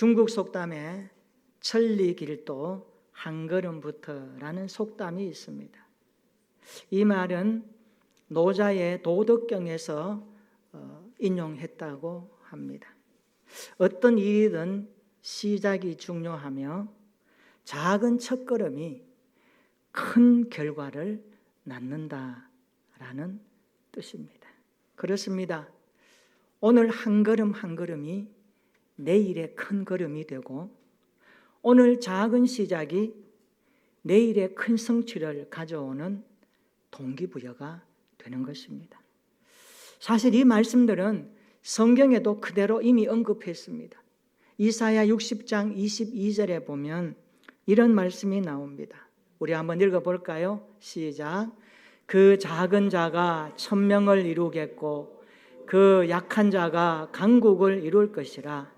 중국 속담에 천리길도 한 걸음부터라는 속담이 있습니다. 이 말은 노자의 도덕경에서 인용했다고 합니다. 어떤 일이든 시작이 중요하며 작은 첫걸음이 큰 결과를 낳는다라는 뜻입니다. 그렇습니다. 오늘 한 걸음 한 걸음이 내일의 큰 걸음이 되고, 오늘 작은 시작이 내일의 큰 성취를 가져오는 동기부여가 되는 것입니다. 사실 이 말씀들은 성경에도 그대로 이미 언급했습니다. 이사야 60장 22절에 보면 이런 말씀이 나옵니다. 우리 한번 읽어볼까요? 시작. 그 작은 자가 천명을 이루겠고 그 약한 자가 강국을 이룰 것이라.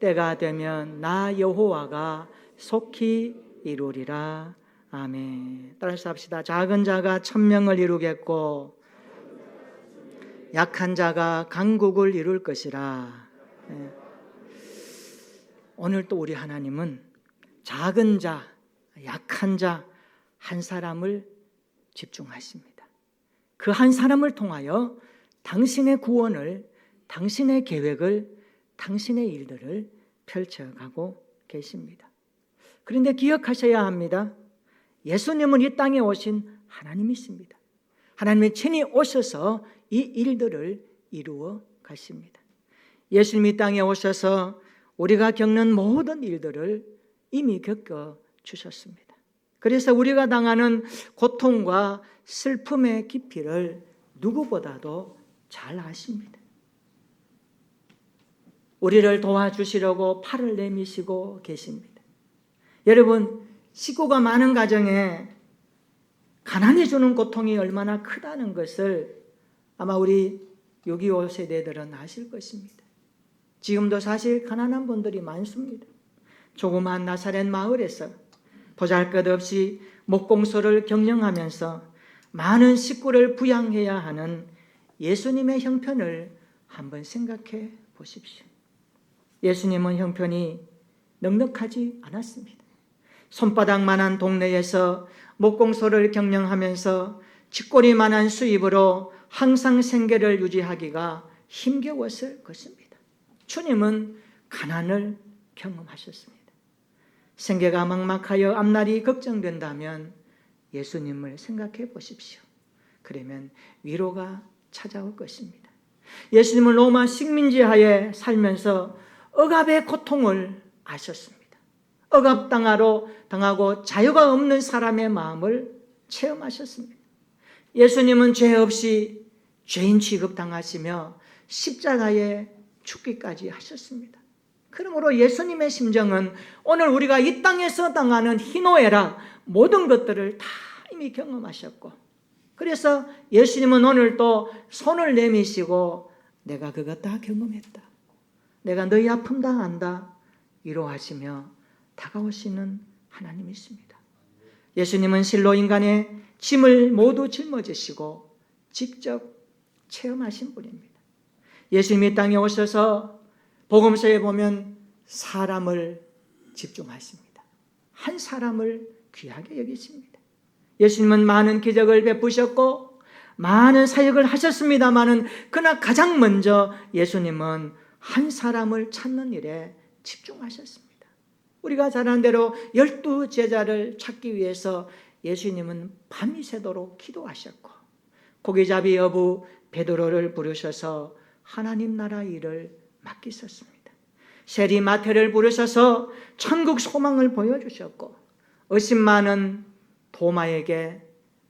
때가 되면 나 여호와가 속히 이루리라. 아멘. 따라서 합시다. 작은 자가 천명을 이루겠고 약한 자가 강국을 이룰 것이라. 네. 오늘 또 우리 하나님은 작은 자, 약한 자 한 사람을 집중하십니다. 그 한 사람을 통하여 당신의 구원을, 당신의 계획을, 당신의 일들을 펼쳐가고 계십니다. 그런데 기억하셔야 합니다. 예수님은 이 땅에 오신 하나님이십니다. 하나님이 친히 오셔서 이 일들을 이루어 가십니다. 예수님이 이 땅에 오셔서 우리가 겪는 모든 일들을 이미 겪어 주셨습니다. 그래서 우리가 당하는 고통과 슬픔의 깊이를 누구보다도 잘 아십니다. 우리를 도와주시려고 팔을 내미시고 계십니다. 여러분, 식구가 많은 가정에 가난이 주는 고통이 얼마나 크다는 것을 아마 우리 6.25 세대들은 아실 것입니다. 지금도 사실 가난한 분들이 많습니다. 조그마한 나사렛 마을에서 보잘것없이 목공소를 경영하면서 많은 식구를 부양해야 하는 예수님의 형편을 한번 생각해 보십시오. 예수님은 형편이 넉넉하지 않았습니다. 손바닥만한 동네에서 목공소를 경영하면서 쥐꼬리만한 수입으로 항상 생계를 유지하기가 힘겨웠을 것입니다. 주님은 가난을 경험하셨습니다. 생계가 막막하여 앞날이 걱정된다면 예수님을 생각해 보십시오. 그러면 위로가 찾아올 것입니다. 예수님은 로마 식민지 하에 살면서 억압의 고통을 아셨습니다. 억압당하고 자유가 없는 사람의 마음을 체험하셨습니다. 예수님은 죄 없이 죄인 취급당하시며 십자가에 죽기까지 하셨습니다. 그러므로 예수님의 심정은 오늘 우리가 이 땅에서 당하는 희노애락 모든 것들을 다 이미 경험하셨고, 그래서 예수님은 오늘 또 손을 내미시고 내가 그거 다 경험했다, 내가 너희 아픔 다 안다 위로하시며 다가오시는 하나님이십니다. 예수님은 실로 인간의 짐을 모두 짊어지시고 직접 체험하신 분입니다. 예수님이 땅에 오셔서 복음서에 보면 사람을 집중하십니다. 한 사람을 귀하게 여기십니다. 예수님은 많은 기적을 베푸셨고 많은 사역을 하셨습니다마는 그러나 가장 먼저 예수님은 한 사람을 찾는 일에 집중하셨습니다. 우리가 잘 아는 대로 12 제자를 찾기 위해서 예수님은 밤이 새도록 기도하셨고, 고기잡이 어부 베드로를 부르셔서 하나님 나라 일을 맡기셨습니다. 세리 마태를 부르셔서 천국 소망을 보여주셨고, 의심 많은 도마에게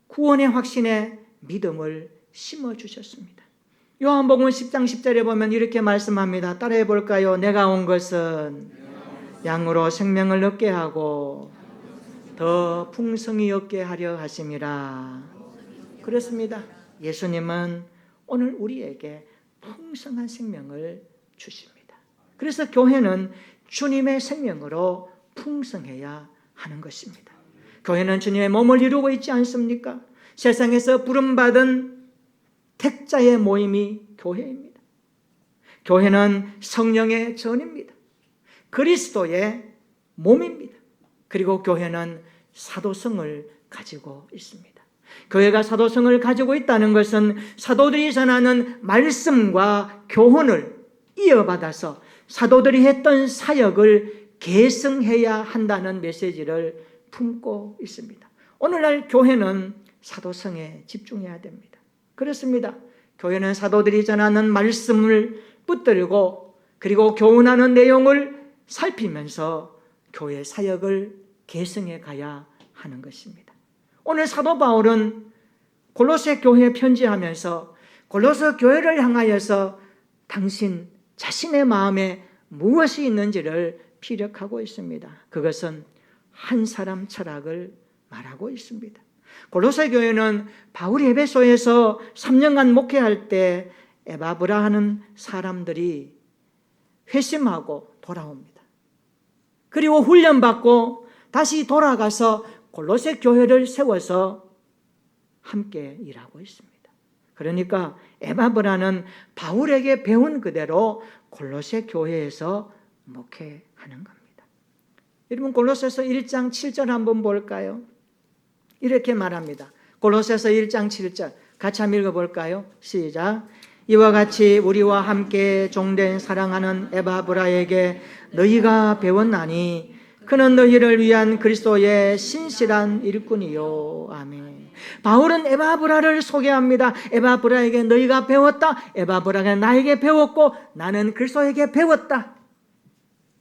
구원의 확신의 믿음을 심어주셨습니다. 요한복음 10장 10절에 보면 이렇게 말씀합니다. 따라해 볼까요? 내가 온 것은 양으로 생명을 얻게 하고 더 풍성히 얻게 하려 하심이라. 그렇습니다. 예수님은 오늘 우리에게 풍성한 생명을 주십니다. 그래서 교회는 주님의 생명으로 풍성해야 하는 것입니다. 교회는 주님의 몸을 이루고 있지 않습니까? 세상에서 부름받은 택자의 모임이 교회입니다. 교회는 성령의 전입니다. 그리스도의 몸입니다. 그리고 교회는 사도성을 가지고 있습니다. 교회가 사도성을 가지고 있다는 것은 사도들이 전하는 말씀과 교훈을 이어받아서 사도들이 했던 사역을 계승해야 한다는 메시지를 품고 있습니다. 오늘날 교회는 사도성에 집중해야 됩니다. 그렇습니다. 교회는 사도들이 전하는 말씀을 붙들고 그리고 교훈하는 내용을 살피면서 교회 사역을 계승해 가야 하는 것입니다. 오늘 사도 바울은 골로새 교회에 편지하면서 골로새 교회를 향하여서 당신 자신의 마음에 무엇이 있는지를 피력하고 있습니다. 그것은 한 사람 철학을 말하고 있습니다. 골로새 교회는 바울이 에베소에서 3년간 목회할 때 에바브라 하는 사람들이 회심하고 돌아옵니다. 그리고 훈련받고 다시 돌아가서 골로새 교회를 세워서 함께 일하고 있습니다. 그러니까 에바브라는 바울에게 배운 그대로 골로새 교회에서 목회하는 겁니다. 여러분 골로새서 1장 7절 한번 볼까요? 이렇게 말합니다. 골로새서 1장 7절 같이 한번 읽어볼까요? 시작. 이와 같이 우리와 함께 종된 사랑하는 에바브라에게 너희가 배웠나니 그는 너희를 위한 그리스도의 신실한 일꾼이요. 아멘. 바울은 에바브라를 소개합니다. 에바브라에게 너희가 배웠다. 에바브라가 나에게 배웠고 나는 그리스도에게 배웠다.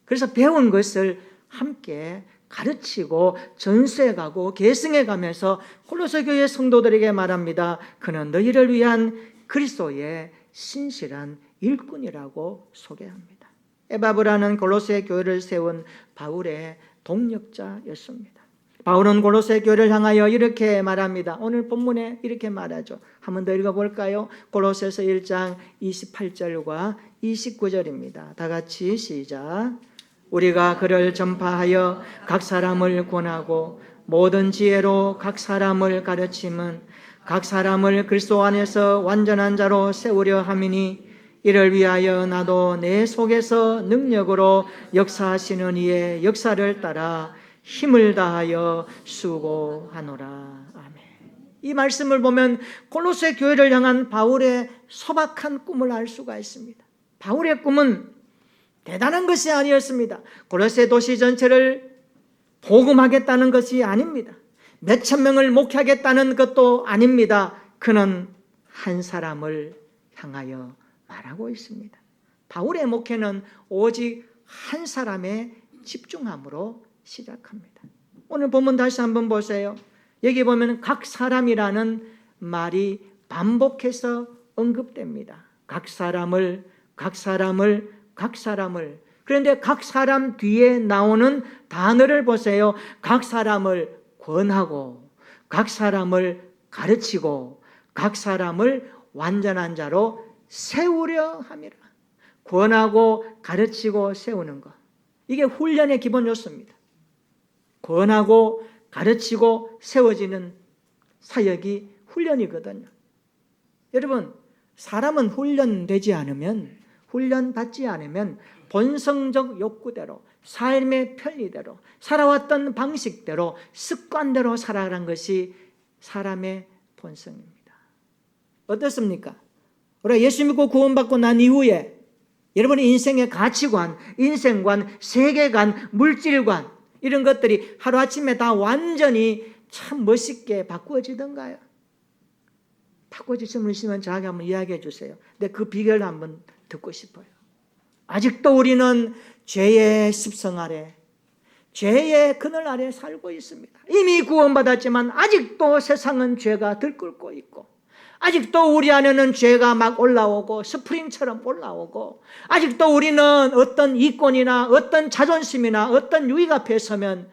그래서 배운 것을 함께 가르치고 전수해가고 계승해가면서 골로새 교회 성도들에게 말합니다. 그는 너희를 위한 그리스도의 신실한 일꾼이라고 소개합니다. 에바브라는 골로새 교회를 세운 바울의 동력자였습니다. 바울은 골로새 교회를 향하여 이렇게 말합니다. 오늘 본문에 이렇게 말하죠. 한번 더 읽어볼까요? 골로새서 1장 28절과 29절입니다. 다 같이 시작. 우리가 그를 전파하여 각 사람을 권하고 모든 지혜로 각 사람을 가르침은 각 사람을 그리스도 안에서 완전한 자로 세우려 함이니 이를 위하여 나도 내 속에서 능력으로 역사하시는 이의 역사를 따라 힘을 다하여 수고하노라. 아멘. 이 말씀을 보면 골로새 교회를 향한 바울의 소박한 꿈을 알 수가 있습니다. 바울의 꿈은 대단한 것이 아니었습니다. 골로새 도시 전체를 복음하겠다는 것이 아닙니다. 몇천 명을 목회하겠다는 것도 아닙니다. 그는 한 사람을 향하여 말하고 있습니다. 바울의 목회는 오직 한 사람에 집중함으로 시작합니다. 오늘 본문 다시 한번 보세요. 여기 보면 각 사람이라는 말이 반복해서 언급됩니다. 각 사람을. 그런데 각 사람 뒤에 나오는 단어를 보세요. 각 사람을 권하고, 각 사람을 가르치고, 각 사람을 완전한 자로 세우려 함이라. 권하고 가르치고 세우는 것. 이게 훈련의 기본 요소입니다. 권하고 가르치고 세워지는 사역이 훈련이거든요. 여러분, 사람은 훈련되지 않으면, 훈련받지 않으면 본성적 욕구대로, 삶의 편리대로, 살아왔던 방식대로, 습관대로 살아가는 것이 사람의 본성입니다. 어떻습니까? 우리가 예수 믿고 구원받고 난 이후에 여러분의 인생의 가치관, 인생관, 세계관, 물질관 이런 것들이 하루아침에 다 완전히 참 멋있게 바꾸어지던가요? 바꾸어지신 분 있으면 저에게 한번 이야기해 주세요. 근데 그 비결을 한번 듣고 싶어요. 아직도 우리는 죄의 습성 아래, 죄의 그늘 아래 살고 있습니다. 이미 구원받았지만 아직도 세상은 죄가 들끓고 있고, 아직도 우리 안에는 죄가 막 올라오고 스프링처럼 올라오고, 아직도 우리는 어떤 이권이나 어떤 자존심이나 어떤 유익 앞에 서면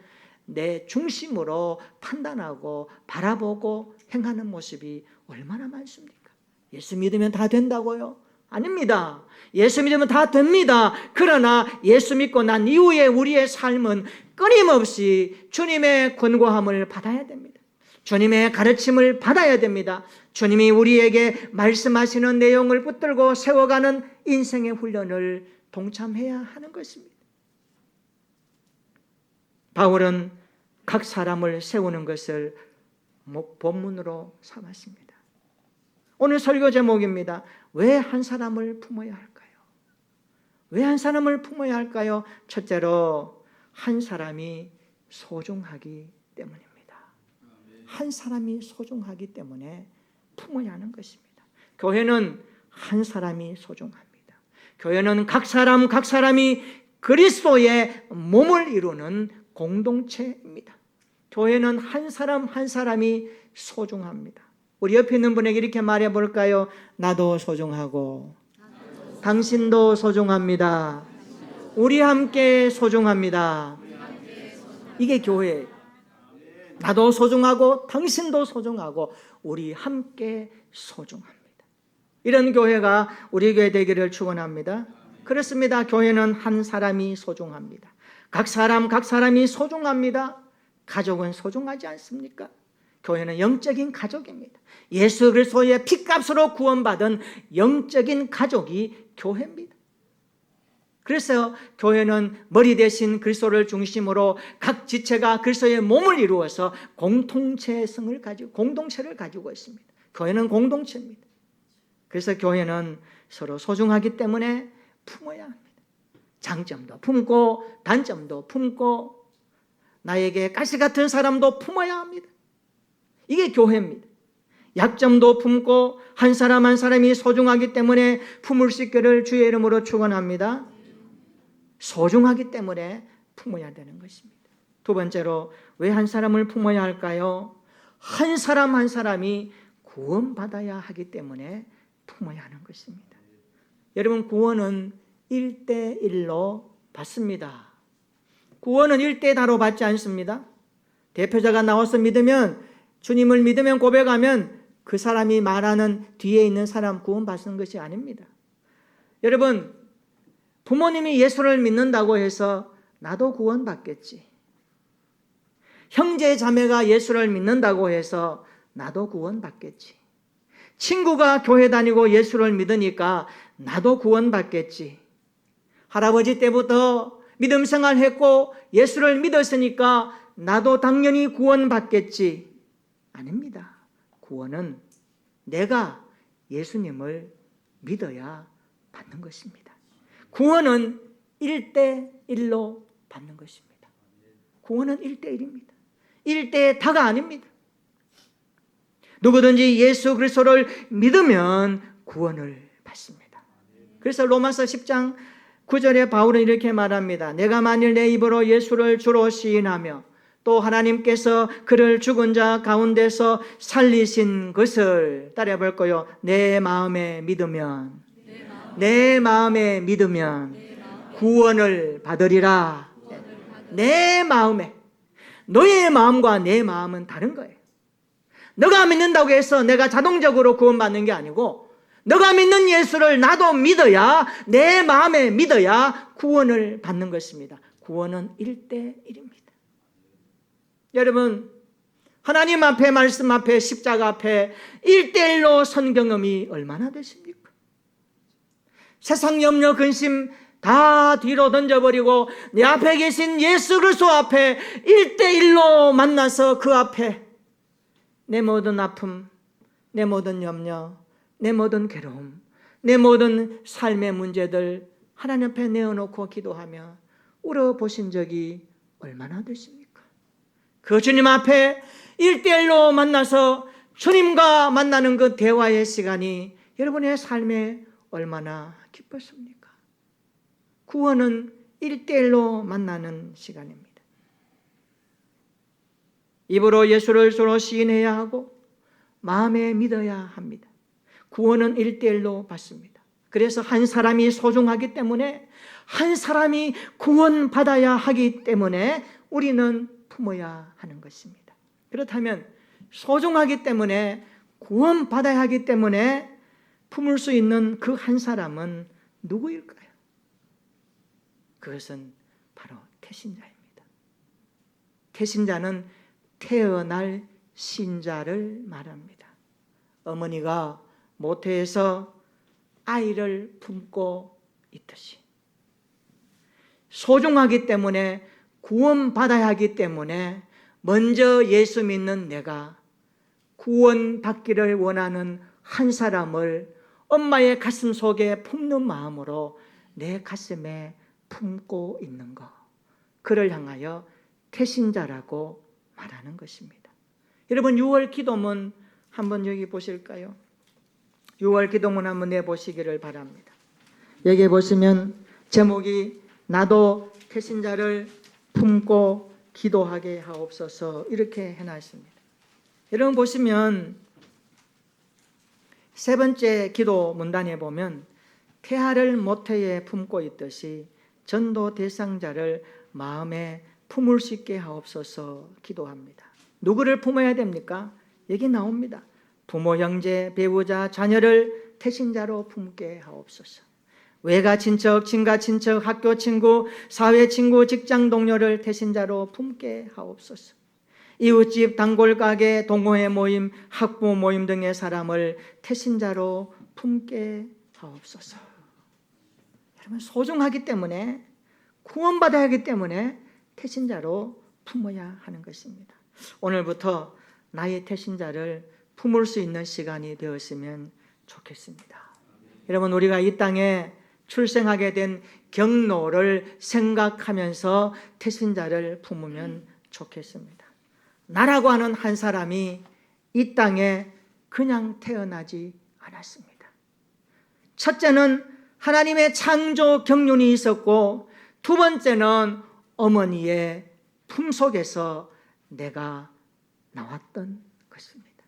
내 중심으로 판단하고 바라보고 행하는 모습이 얼마나 많습니까? 예수 믿으면 다 된다고요? 아닙니다. 예수 믿으면 다 됩니다. 그러나 예수 믿고 난 이후에 우리의 삶은 끊임없이 주님의 권고함을 받아야 됩니다. 주님의 가르침을 받아야 됩니다. 주님이 우리에게 말씀하시는 내용을 붙들고 세워가는 인생의 훈련을 동참해야 하는 것입니다. 바울은 각 사람을 세우는 것을 본문으로 삼았습니다. 오늘 설교 제목입니다. 왜 한 사람을 품어야 할까요? 왜 한 사람을 품어야 할까요? 첫째로 한 사람이 소중하기 때문입니다. 한 사람이 소중하기 때문에 품어야 하는 것입니다. 교회는 한 사람이 소중합니다. 교회는 각 사람이 그리스도의 몸을 이루는 공동체입니다. 교회는 한 사람이 소중합니다. 우리 옆에 있는 분에게 이렇게 말해 볼까요? 나도 소중하고 당신도 소중합니다. 우리 함께 소중합니다. 이게 교회예요. 나도 소중하고 당신도 소중하고 우리 함께 소중합니다. 이런 교회가 우리 교회 되기를 축원합니다. 그렇습니다. 교회는 한 사람이 소중합니다. 각 사람이 소중합니다. 가족은 소중하지 않습니까? 교회는 영적인 가족입니다. 예수 그리스도의 피값으로 구원받은 영적인 가족이 교회입니다. 그래서 교회는 머리 대신 그리스도를 중심으로 각 지체가 그리스도의 몸을 이루어서 공동체성을 가지고 공동체를 가지고 있습니다. 교회는 공동체입니다. 그래서 교회는 서로 소중하기 때문에 품어야 합니다. 장점도 품고 단점도 품고 나에게 가시 같은 사람도 품어야 합니다. 이게 교회입니다. 약점도 품고 한 사람이 소중하기 때문에 품을 수 있기를 주의 이름으로 축원합니다. 소중하기 때문에 품어야 되는 것입니다. 두 번째로 왜 한 사람을 품어야 할까요? 한 사람이 구원받아야 하기 때문에 품어야 하는 것입니다. 여러분, 구원은 1대1로 받습니다. 구원은 1대1로 받지 않습니다. 대표자가 나와서 주님을 믿으면 고백하면 그 사람이 말하는 뒤에 있는 사람 구원받는 것이 아닙니다. 여러분, 부모님이 예수를 믿는다고 해서 나도 구원받겠지. 형제 자매가 예수를 믿는다고 해서 나도 구원받겠지. 친구가 교회 다니고 예수를 믿으니까 나도 구원받겠지. 할아버지 때부터 믿음 생활했고 예수를 믿었으니까 나도 당연히 구원받겠지. 아닙니다. 구원은 내가 예수님을 믿어야 받는 것입니다. 구원은 1대1로 받는 것입니다. 구원은 1대1입니다. 1대 다가 아닙니다. 누구든지 예수 그리스도를 믿으면 구원을 받습니다. 그래서 로마서 10장 9절에 바울은 이렇게 말합니다. 내가 만일 내 입으로 예수를 주로 시인하며 또 하나님께서 그를 죽은 자 가운데서 살리신 것을 따라해 볼까요? 내 마음에 믿으면 구원을 받으리라. 내 마음에. 너의 마음과 내 마음은 다른 거예요. 너가 믿는다고 해서 내가 자동적으로 구원받는 게 아니고 너가 믿는 예수를 나도 믿어야, 내 마음에 믿어야 구원을 받는 것입니다. 구원은 1대1입니다. 여러분, 하나님 앞에, 말씀 앞에, 십자가 앞에 1대1로 선 경험이 얼마나 되십니까? 세상 염려 근심 다 뒤로 던져버리고 내 앞에 계신 예수 그리스도 앞에 1대1로 만나서 그 앞에 내 모든 아픔, 내 모든 염려, 내 모든 괴로움, 내 모든 삶의 문제들 하나님 앞에 내어놓고 기도하며 울어보신 적이 얼마나 되십니까? 그 주님 앞에 1대1로 만나서 주님과 만나는 그 대화의 시간이 여러분의 삶에 얼마나 기뻤습니까? 구원은 1대1로 만나는 시간입니다. 입으로 예수를 주로 시인해야 하고 마음에 믿어야 합니다. 구원은 1대1로 받습니다. 그래서 한 사람이 소중하기 때문에, 한 사람이 구원받아야 하기 때문에 우리는 품어야 하는 것입니다. 그렇다면 소중하기 때문에, 구원받아야 하기 때문에 품을 수 있는 그 한 사람은 누구일까요? 그것은 바로 태신자입니다. 태신자는 태어날 신자를 말합니다. 어머니가 모태에서 아이를 품고 있듯이 소중하기 때문에 구원받아야 하기 때문에 먼저 예수 믿는 내가 구원받기를 원하는 한 사람을 엄마의 가슴 속에 품는 마음으로 내 가슴에 품고 있는 것, 그를 향하여 태신자라고 말하는 것입니다. 여러분, 6월 기도문 한번 여기 보실까요? 6월 기도문 한번 내보시기를 바랍니다. 여기 보시면 제목이 나도 태신자를 품고 기도하게 하옵소서 이렇게 해놨습니다. 여러분 보시면 세 번째 기도 문단에 보면 태아를 모태에 품고 있듯이 전도 대상자를 마음에 품을 수 있게 하옵소서 기도합니다. 누구를 품어야 됩니까? 여기 나옵니다. 부모, 형제, 배우자, 자녀를 태신자로 품게 하옵소서. 외가 친척, 친가 친척, 학교 친구, 사회 친구, 직장 동료를 태신자로 품게 하옵소서. 이웃집, 단골 가게, 동호회 모임, 학부 모임 등의 사람을 태신자로 품게 하옵소서. 여러분, 소중하기 때문에, 구원받아야 하기 때문에 태신자로 품어야 하는 것입니다. 오늘부터 나의 태신자를 품을 수 있는 시간이 되었으면 좋겠습니다. 여러분, 우리가 이 땅에 출생하게 된 경로를 생각하면서 태신자를 품으면 좋겠습니다. 나라고 하는 한 사람이 이 땅에 그냥 태어나지 않았습니다. 첫째는 하나님의 창조 경륜이 있었고, 두 번째는 어머니의 품속에서 내가 나왔던 것입니다.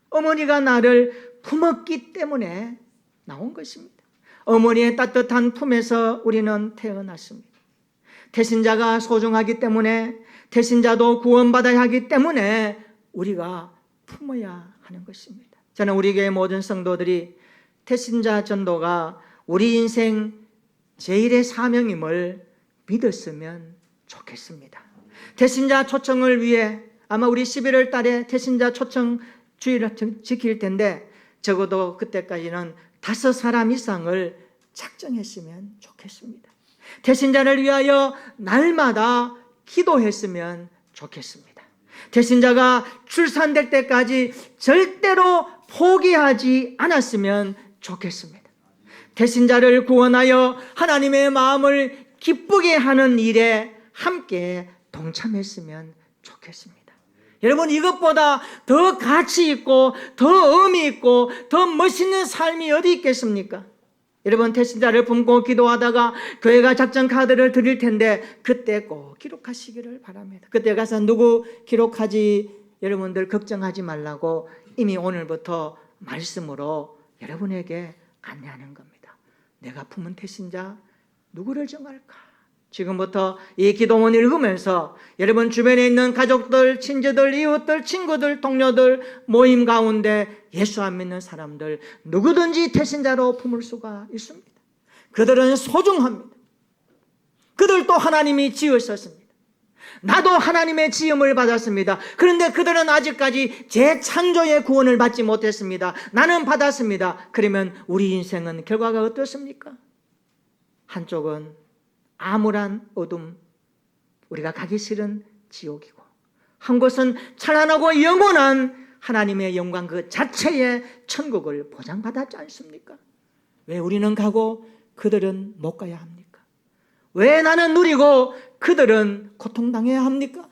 어머니가 나를 품었기 때문에 나온 것입니다. 어머니의 따뜻한 품에서 우리는 태어났습니다. 태신자가 소중하기 때문에, 태신자도 구원받아야 하기 때문에 우리가 품어야 하는 것입니다. 저는 우리 교회 모든 성도들이 태신자 전도가 우리 인생 제일의 사명임을 믿었으면 좋겠습니다. 태신자 초청을 위해 아마 우리 11월 달에 태신자 초청 주일을 지킬 텐데 적어도 그때까지는 5사람 이상을 작정했으면 좋겠습니다. 태신자를 위하여 날마다 기도했으면 좋겠습니다. 태신자가 출산될 때까지 절대로 포기하지 않았으면 좋겠습니다. 태신자를 구원하여 하나님의 마음을 기쁘게 하는 일에 함께 동참했으면 좋겠습니다. 여러분, 이것보다 더 가치 있고 더 의미 있고 더 멋있는 삶이 어디 있겠습니까? 여러분, 태신자를 품고 기도하다가 교회가 작전 카드를 드릴 텐데 그때 꼭 기록하시기를 바랍니다. 그때 가서 누구 기록하지, 여러분들 걱정하지 말라고 이미 오늘부터 말씀으로 여러분에게 안내하는 겁니다. 내가 품은 태신자 누구를 정할까? 지금부터 이 기도문 읽으면서 여러분 주변에 있는 가족들, 친지들, 이웃들, 친구들, 동료들, 모임 가운데 예수 안 믿는 사람들 누구든지 태신자로 품을 수가 있습니다. 그들은 소중합니다. 그들도 하나님이 지으셨습니다. 나도 하나님의 지음을 받았습니다. 그런데 그들은 아직까지 재창조의 구원을 받지 못했습니다. 나는 받았습니다. 그러면 우리 인생은 결과가 어떻습니까? 한쪽은 암울한 어둠, 우리가 가기 싫은 지옥이고, 한 곳은 찬란하고 영원한 하나님의 영광 그 자체의 천국을 보장받았지 않습니까? 왜 우리는 가고 그들은 못 가야 합니까? 왜 나는 누리고 그들은 고통당해야 합니까?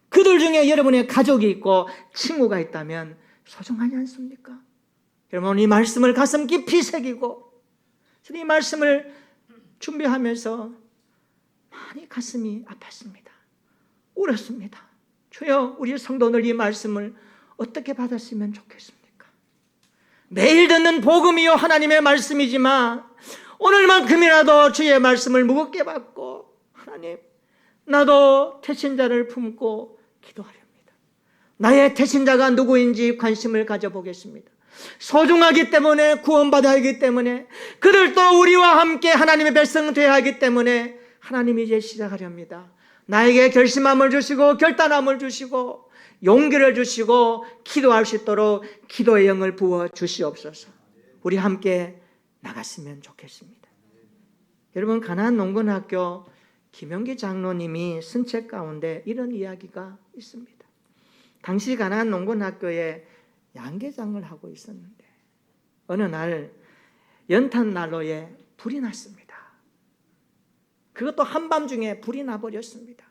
그들 중에 여러분의 가족이 있고 친구가 있다면 소중하지 않습니까? 여러분, 이 말씀을 가슴 깊이 새기고 이 말씀을 준비하면서 많이 가슴이 아팠습니다. 울었습니다. 주여, 우리 성도들 이 말씀을 어떻게 받았으면 좋겠습니까? 매일 듣는 복음이요 하나님의 말씀이지만 오늘만큼이라도 주의 말씀을 무겁게 받고, 하나님, 나도 태신자를 품고 기도하렵니다. 나의 태신자가 누구인지 관심을 가져보겠습니다. 소중하기 때문에, 구원받아야 하기 때문에, 그들도 우리와 함께 하나님의 백성 되어야 하기 때문에 하나님이 이제 시작하렵니다. 나에게 결심함을 주시고 결단함을 주시고 용기를 주시고 기도할 수 있도록 기도의 영을 부어 주시옵소서. 우리 함께 나갔으면 좋겠습니다. 여러분, 가나안 농건학교 김영기 장로님이 쓴 책 가운데 이런 이야기가 있습니다. 당시 가나안 농군학교에 양계장을 하고 있었는데 어느 날 연탄 난로에 불이 났습니다. 그것도 한밤중에 불이 나버렸습니다.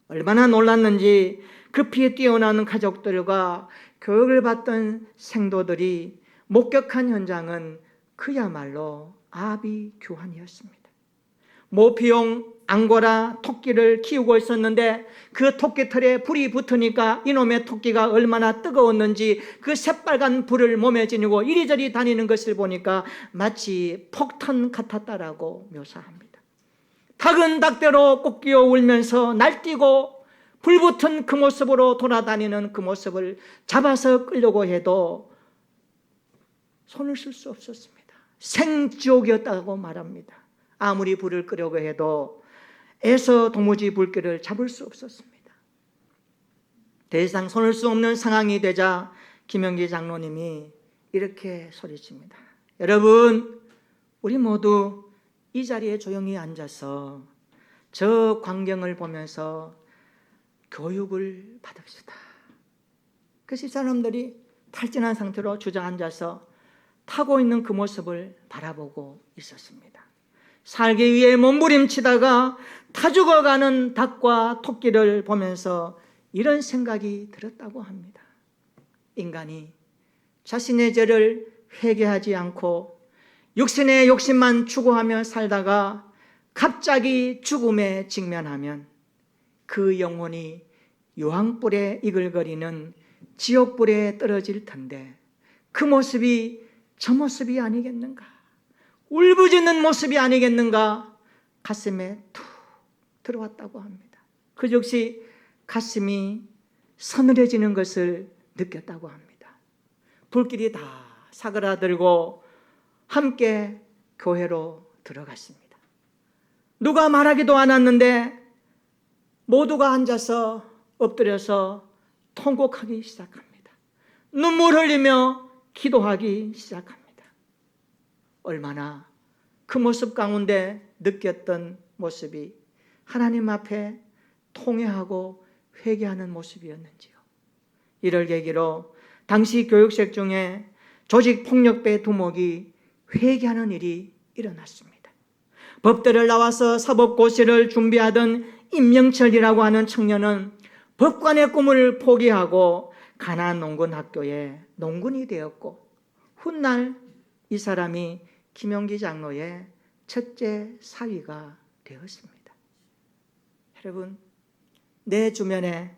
얼마나 놀랐는지 급히 뛰어나는 가족들과 교육을 받던 생도들이 목격한 현장은 그야말로 아비규환이었습니다. 모피용 앙고라 토끼를 키우고 있었는데 그 토끼털에 불이 붙으니까 이놈의 토끼가 얼마나 뜨거웠는지 그 새빨간 불을 몸에 지니고 이리저리 다니는 것을 보니까 마치 폭탄 같았다라고 묘사합니다. 닭은 닭대로 꺾여 울면서 날뛰고 불붙은 그 모습으로 돌아다니는 그 모습을 잡아서 끌려고 해도 손을 쓸 수 없었습니다. 생지옥이었다고 말합니다. 아무리 불을 끄려고 해도 애서 도무지 불길을 잡을 수 없었습니다. 더 이상 손을 수 없는 상황이 되자 김영기 장로님이 이렇게 소리칩니다. 여러분, 우리 모두 이 자리에 조용히 앉아서 저 광경을 보면서 교육을 받읍시다. 그 집사람들이 탈진한 상태로 주저앉아서 타고 있는 그 모습을 바라보고 있었습니다. 살기 위해 몸부림치다가 타 죽어가는 닭과 토끼를 보면서 이런 생각이 들었다고 합니다. 인간이 자신의 죄를 회개하지 않고 육신의 욕심만 추구하며 살다가 갑자기 죽음에 직면하면 그 영혼이 유황불에 이글거리는 지옥불에 떨어질 텐데 그 모습이 저 모습이 아니겠는가? 울부짖는 모습이 아니겠는가? 가슴에 툭 들어왔다고 합니다. 그 즉시 가슴이 서늘해지는 것을 느꼈다고 합니다. 불길이 다 사그라들고 함께 교회로 들어갔습니다. 누가 말하기도 않았는데 모두가 앉아서 엎드려서 통곡하기 시작합니다. 눈물 흘리며 기도하기 시작합니다. 얼마나 그 모습 가운데 느꼈던 모습이 하나님 앞에 통회하고 회개하는 모습이었는지요. 이를 계기로 당시 교육생 중에 조직폭력배 두목이 회개하는 일이 일어났습니다. 법대를 나와서 사법고시를 준비하던 임명철이라고 하는 청년은 법관의 꿈을 포기하고 가나안 농군학교에 농군이 되었고 훗날 이 사람이 김영기 장로의 첫째 사위가 되었습니다. 여러분, 내 주변에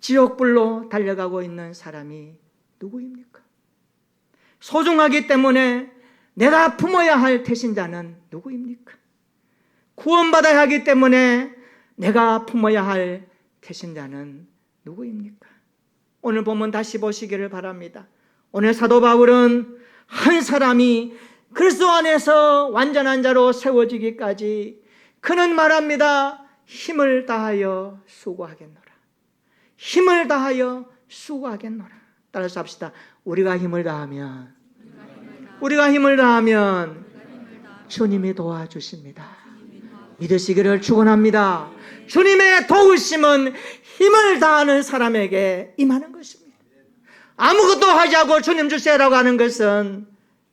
지옥불로 달려가고 있는 사람이 누구입니까? 소중하기 때문에 내가 품어야 할 태신자는 누구입니까? 구원받아야 하기 때문에 내가 품어야 할 태신자는 누구입니까? 오늘 본문 다시 보시기를 바랍니다. 오늘 사도 바울은 한 사람이 그리스도 안에서 완전한 자로 세워지기까지 그는 말합니다. 힘을 다하여 수고하겠노라. 힘을 다하여 수고하겠노라. 따라서 합시다. 우리가 힘을 다하면 주님이 도와주십니다. 믿으시기를 축원합니다. 주님의 도우심은 힘을 다하는 사람에게 임하는 것입니다. 아무것도 하지 않고 주님 주세요라고 하는 것은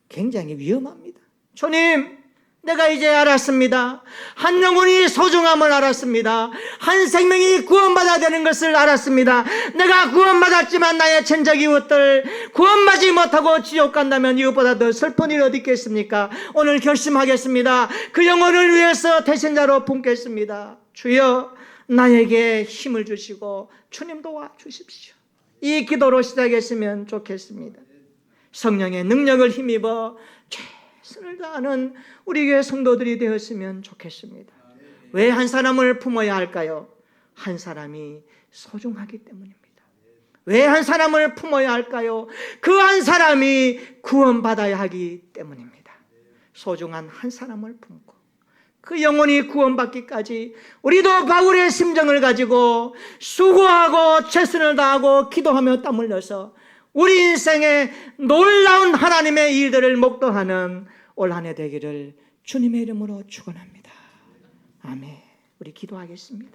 굉장히 위험합니다. 주님, 내가 이제 알았습니다. 한 영혼이 소중함을 알았습니다. 한 생명이 구원받아야 되는 것을 알았습니다. 내가 구원받았지만 나의 천적 이웃들 구원받지 못하고 지옥 간다면 이것보다 더 슬픈 일이 어디 있겠습니까? 오늘 결심하겠습니다. 그 영혼을 위해서 대신자로 품겠습니다. 주여, 나에게 힘을 주시고 주님 도와주십시오. 이 기도로 시작했으면 좋겠습니다. 성령의 능력을 힘입어 최선을 다하는 우리 교회 성도들이 되었으면 좋겠습니다. 왜 한 사람을 품어야 할까요? 한 사람이 소중하기 때문입니다. 왜 한 사람을 품어야 할까요? 그 한 사람이 구원받아야 하기 때문입니다. 소중한 한 사람을 품고 그 영혼이 구원받기까지 우리도 바울의 심정을 가지고 수고하고 최선을 다하고 기도하며 땀 흘려서 우리 인생에 놀라운 하나님의 일들을 목도하는 올 한 해 되기를 주님의 이름으로 축원합니다. 아멘. 우리 기도하겠습니다.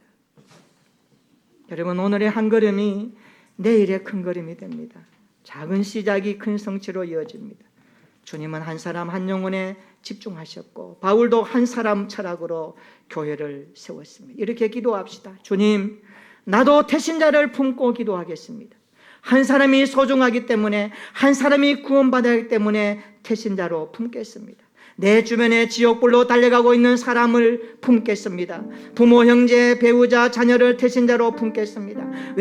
여러분, 오늘의 한 걸음이 내일의 큰 걸음이 됩니다. 작은 시작이 큰 성취로 이어집니다. 주님은 한 사람 한 영혼에 집중하셨고 바울도 한 사람 철학으로 교회를 세웠습니다. 이렇게 기도합시다. 주님, 나도 태신자를 품고 기도하겠습니다. 한 사람이 소중하기 때문에, 한 사람이 구원받아야 하기 때문에 태신자로 품겠습니다. 내 주변에 지옥불로 달려가고 있는 사람을 품겠습니다. 부모, 형제, 배우자, 자녀를 태신자로 품겠습니다.